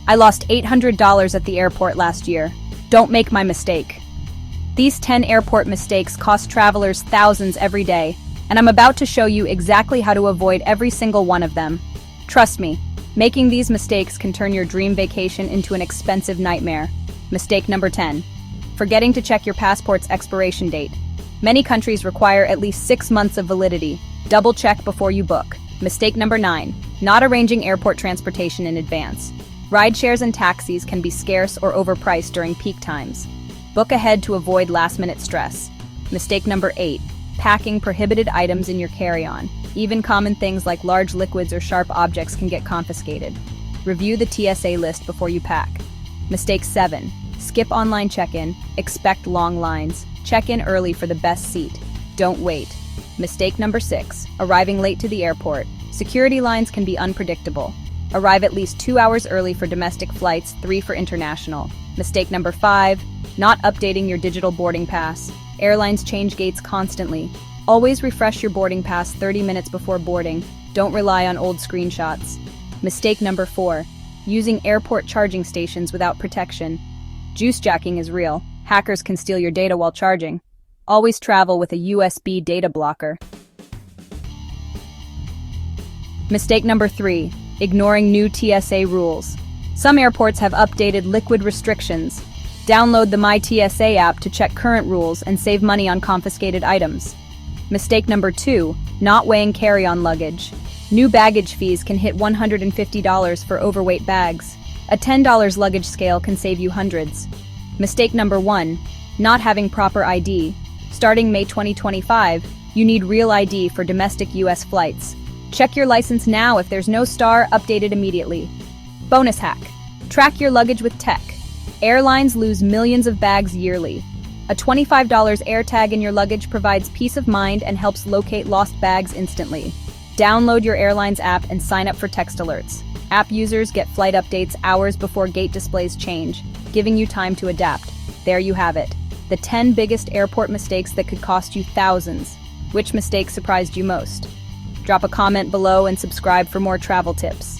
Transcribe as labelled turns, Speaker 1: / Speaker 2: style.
Speaker 1: I lost $800 at the airport last year. Don't make my mistake. These 10 airport mistakes cost travelers thousands every day, and I'm about to show you exactly how to avoid every single one of them. Trust me, making these mistakes can turn your dream vacation into an expensive nightmare. Mistake number 10. Forgetting to check your passport's expiration date. Many countries require at least 6 months of validity. Double check before you book. Mistake number 9. Not arranging airport transportation in advance. Rideshares and taxis can be scarce or overpriced during peak times. Book ahead to avoid last-minute stress. Mistake number 8. Packing prohibited items in your carry-on. Even common things like large liquids or sharp objects can get confiscated. Review the TSA list before you pack. Mistake 7. Skip online check-in. Expect long lines. Check in early for the best seat. Don't wait. Mistake number 6. Arriving late to the airport. Security lines can be unpredictable. Arrive at least 2 hours early for domestic flights, 3 for international. Mistake number 5. Not updating your digital boarding pass. Airlines change gates constantly. Always refresh your boarding pass 30 minutes before boarding. Don't rely on old screenshots. Mistake number 4. Using airport charging stations without protection. Juice jacking is real. Hackers can steal your data while charging. Always travel with a USB data blocker. Mistake number 3. Ignoring new TSA rules. Some airports have updated liquid restrictions. Download the My TSA app to check current rules and save money on confiscated items. Mistake number 2. Not weighing carry-on luggage. New baggage fees can hit $150 for overweight bags. A $10 luggage scale can save you hundreds. Mistake number 1. Not having proper ID. Starting May 2025, you need real ID for domestic US flights. Check your license now. If there's no star, update it immediately. Bonus hack. Track your luggage with tech. Airlines lose millions of bags yearly. A $25 AirTag in your luggage provides peace of mind and helps locate lost bags instantly. Download your airline's app and sign up for text alerts. App users get flight updates hours before gate displays change, giving you time to adapt. There you have it. The 10 biggest airport mistakes that could cost you thousands. Which mistake surprised you most? Drop a comment below and subscribe for more travel tips.